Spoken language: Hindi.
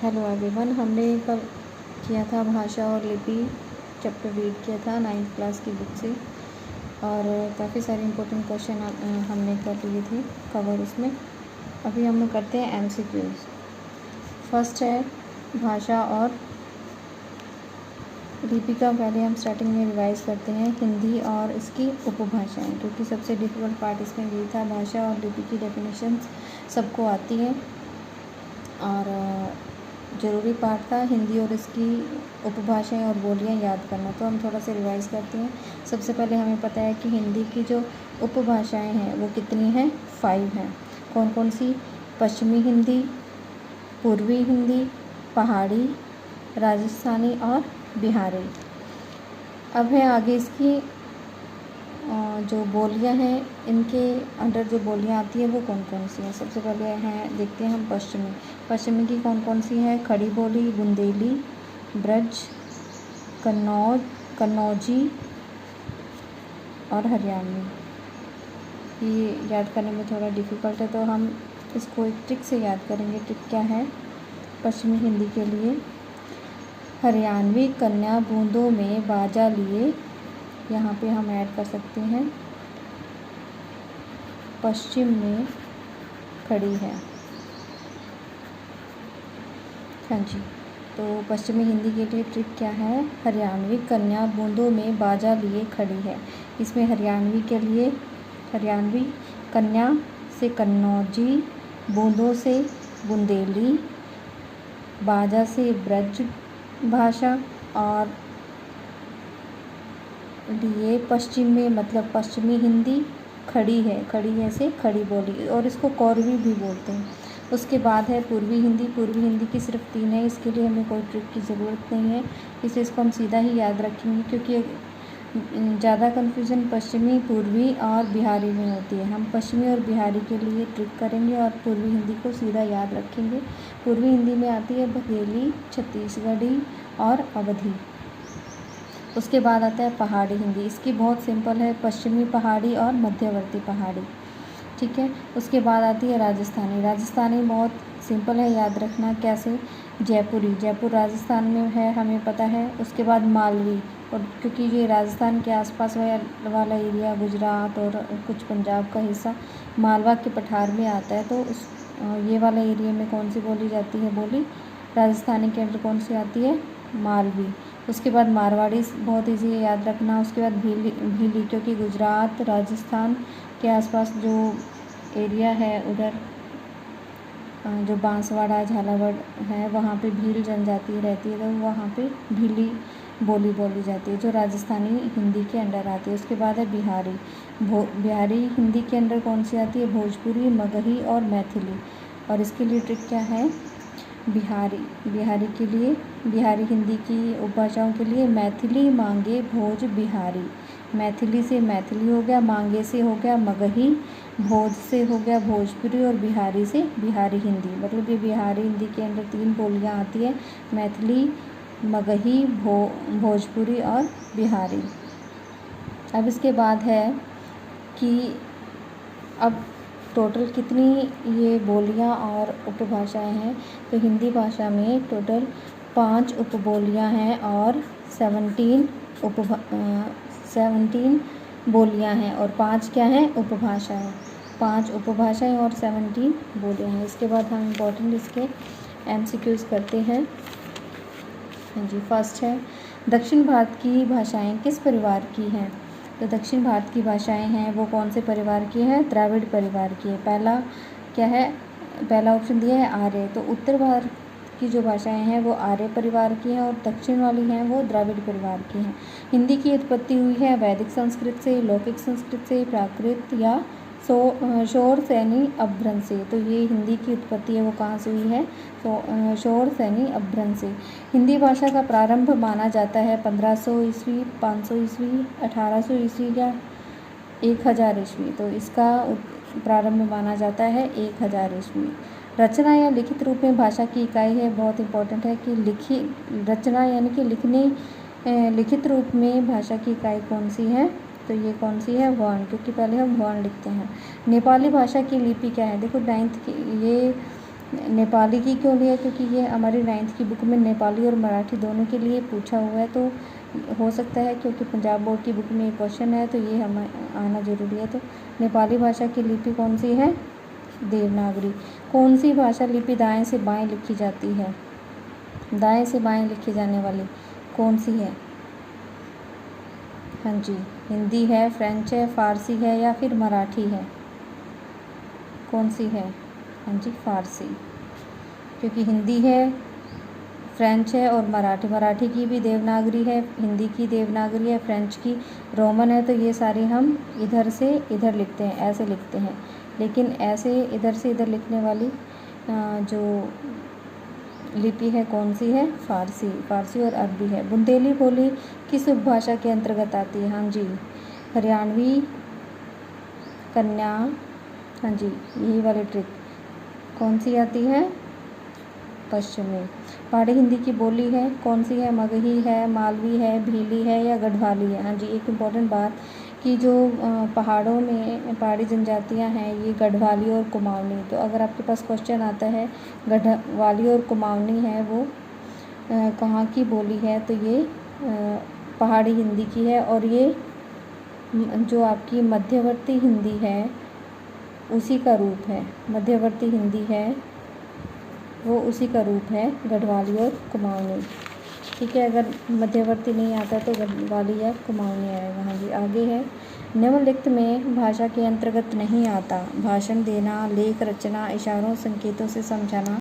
हेलो एवरीवन, हमने कल किया था भाषा और लिपि चैप्टर रीड किया था 9th क्लास की बुक से और काफ़ी सारे इम्पोर्टेंट क्वेश्चन हमने कर लिए थे कवर उसमें। अभी हम लोग करते हैं MCQs। फर्स्ट है भाषा और लिपि का। पहले हम स्टार्टिंग में रिवाइज करते हैं हिंदी और इसकी उपभाषाएं, क्योंकि सबसे डिफ़िकल्ट पार्ट इसमें यही था। भाषा और लिपि की डेफिनेशन सबको आती है और ज़रूरी पार्ट था हिंदी और इसकी उपभाषाएं और बोलियां याद करना। तो हम थोड़ा सा रिवाइज़ करते हैं। सबसे पहले हमें पता है कि हिंदी की जो उपभाषाएं हैं वो कितनी हैं, 5 हैं। कौन कौन सी? पश्चिमी हिंदी, पूर्वी हिंदी, पहाड़ी, राजस्थानी और बिहारी। अब है आगे इसकी जो बोलियां हैं, इनके अंडर जो बोलियां आती है वो कौन कौन सी हैं। सबसे पहले हैं, देखते हैं हम पश्चिमी की कौन कौन सी है। खड़ी बोली, बुंदेली, ब्रज, कन्नौजी और हरियाणवी। ये याद करने में थोड़ा डिफ़िकल्ट है, तो हम इसको एक ट्रिक से याद करेंगे। ट्रिक क्या है पश्चिमी हिंदी के लिए? हरियाणवी कन्या बूंदों में बाजा लिए, यहाँ पे हम ऐड कर सकते हैं पश्चिम में खड़ी है। हाँ जी, तो पश्चिमी हिंदी के लिए ट्रिक क्या है? हरियाणवी कन्या बूंदों में बाजा लिए खड़ी है। इसमें हरियाणवी के लिए हरियाणवी कन्या से कन्नौजी, बूंदों से बुंदेली, बाजा से ब्रज भाषा और लिए पश्चिम में, मतलब पश्चिमी हिंदी खड़ी है से खड़ी बोली, और इसको कौरवी भी बोलते हैं। उसके बाद है पूर्वी हिंदी की सिर्फ 3 है। इसके लिए हमें कोई ट्रिक की ज़रूरत नहीं है, इसलिए इसको हम सीधा ही याद रखेंगे, क्योंकि ज़्यादा कन्फ्यूज़न पश्चिमी, पूर्वी और बिहारी में होती है। हम पश्चिमी और बिहारी के लिए ट्रिक करेंगे और पूर्वी हिंदी को सीधा याद रखेंगे। पूर्वी हिंदी में आती है बघेली, छत्तीसगढ़ी और अवधी। उसके बाद आता है पहाड़ी हिंदी। इसकी बहुत सिंपल है, पश्चिमी पहाड़ी और मध्यवर्ती पहाड़ी, ठीक है। उसके बाद आती है राजस्थानी बहुत सिंपल है, याद रखना कैसे? जयपुर राजस्थान में है, हमें पता है। उसके बाद मालवी, और क्योंकि ये राजस्थान के आसपास वाला एरिया, गुजरात और कुछ पंजाब का हिस्सा मालवा के पठार में आता है, तो उस ये वाला एरिया में कौन सी बोली जाती है बोली? राजस्थानी के अंदर कौन सी आती है? मालवी। उसके बाद मारवाड़ी बहुत ईजी है, याद रखना। उसके बाद भीली, क्योंकि गुजरात राजस्थान के आसपास जो एरिया है उधर जो बांसवाड़ा, झालावाड़ है, वहाँ पे भील जनजाति रहती है, तो वहाँ पे भीली बोली जाती है, जो राजस्थानी हिंदी के अंडर आती है। उसके बाद है बिहारी हिंदी के अंडर कौन सी आती है? भोजपुरी, मगही और मैथिली। और इसके लिए ट्रिक क्या है? बिहारी के लिए, बिहारी हिंदी की उपभाषाओं के लिए मैथिली, मांगे, भोज, बिहारी। मैथिली से मैथिली हो गया, मांगे से हो गया मगही, भोज से हो गया भोजपुरी और बिहारी से बिहारी हिंदी। मतलब ये बिहारी हिंदी के अंदर 3 बोलियां आती है, मैथिली, मगही, भोजपुरी और बिहारी। अब इसके बाद है कि अब टोटल कितनी ये बोलियां और उपभाषाएं हैं। तो हिंदी भाषा में टोटल 5 उपबोलियां हैं और 17 बोलियां हैं, और 5 क्या हैं? उपभाषाएं। 5 उपभाषाएं और 17 बोलियां हैं। इसके बाद हम इम्पोर्टेंट इसके MCQs करते हैं। हाँ जी, फर्स्ट है दक्षिण भारत की भाषाएं किस परिवार की हैं? तो दक्षिण भारत की भाषाएं हैं वो कौन से परिवार की है? द्राविड़ परिवार की है। पहला क्या है? पहला ऑप्शन दिया है आर्य। तो उत्तर भारत की जो भाषाएं हैं वो आर्य परिवार की हैं, और दक्षिण वाली हैं वो द्राविड़ परिवार की हैं। हिंदी की उत्पत्ति हुई है वैदिक संस्कृत से, लौकिक संस्कृत से, प्राकृत या शौर सैनी अभ्रंश से। तो ये हिंदी की उत्पत्ति है वो कहाँ से हुई है? तो शौर सैनी अभ्रंश से। हिंदी भाषा का प्रारंभ माना जाता है 1500 ईस्वी, 500 ईस्वी, 1800 ईस्वी या 1000 ईस्वी। तो इसका प्रारंभ माना जाता है 1000 ईस्वी। रचना या लिखित रूप में भाषा की इकाई है, बहुत इंपॉर्टेंट है कि रचना यानी कि लिखित रूप में भाषा की इकाई कौन सी है? तो ये कौन सी है? वर्ण, क्योंकि पहले हम वर्ण लिखते हैं। नेपाली भाषा की लिपि क्या है? देखो 9th की ये नेपाली की क्यों लिया, क्योंकि ये हमारी 9th की बुक में नेपाली और मराठी दोनों के लिए पूछा हुआ है, तो हो सकता है क्योंकि पंजाब बोर्ड की बुक में ये क्वेश्चन है तो ये हमें आना ज़रूरी है। तो नेपाली भाषा की लिपि कौन सी है? देवनागरी। कौन सी भाषा लिपि दाएं से बाएं लिखी जाती है? दाएं से बाएं लिखी जाने वाली कौन सी है? हाँ जी, हिंदी है, फ्रेंच है, फ़ारसी है या फिर मराठी है? कौन सी है? हाँ जी, फ़ारसी, क्योंकि हिंदी है, फ्रेंच है और मराठी की भी देवनागरी है, हिंदी की देवनागरी है, फ्रेंच की रोमन है। तो ये सारी हम इधर से इधर लिखते हैं, ऐसे लिखते हैं, लेकिन ऐसे इधर से इधर लिखने वाली जो लिपि है कौन सी है? फ़ारसी और अरबी है। बुंदेली बोली किस उपभाषा के अंतर्गत आती है? हाँ जी, हरियाणवी, कन्या, हाँ जी, यही वाली ट्रिक कौन सी आती है? पश्चिमी। पहाड़ी हिंदी की बोली है कौन सी है? मगही है, मालवी है, भीली है या गढ़वाली है? हाँ जी, एक इम्पॉर्टेंट बात कि जो पहाड़ों में पहाड़ी जनजातियाँ हैं ये गढ़वाली और कुमाऊनी, तो अगर आपके पास क्वेश्चन आता है गढ़वाली और कुमाऊनी है वो कहाँ की बोली है, तो ये पहाड़ी हिंदी की है, और ये जो आपकी मध्यवर्ती हिंदी है उसी का रूप है। मध्यवर्ती हिंदी है वो उसी का रूप है गढ़वाली और कुमाऊनी। ठीक है, अगर मध्यवर्ती नहीं आता तो गढ़वाली या कुमाऊनी आएगा। हाँ जी, आगे है निम्नलिखित में भाषा के अंतर्गत नहीं आता? भाषण देना, लेख रचना, इशारों संकेतों से समझाना,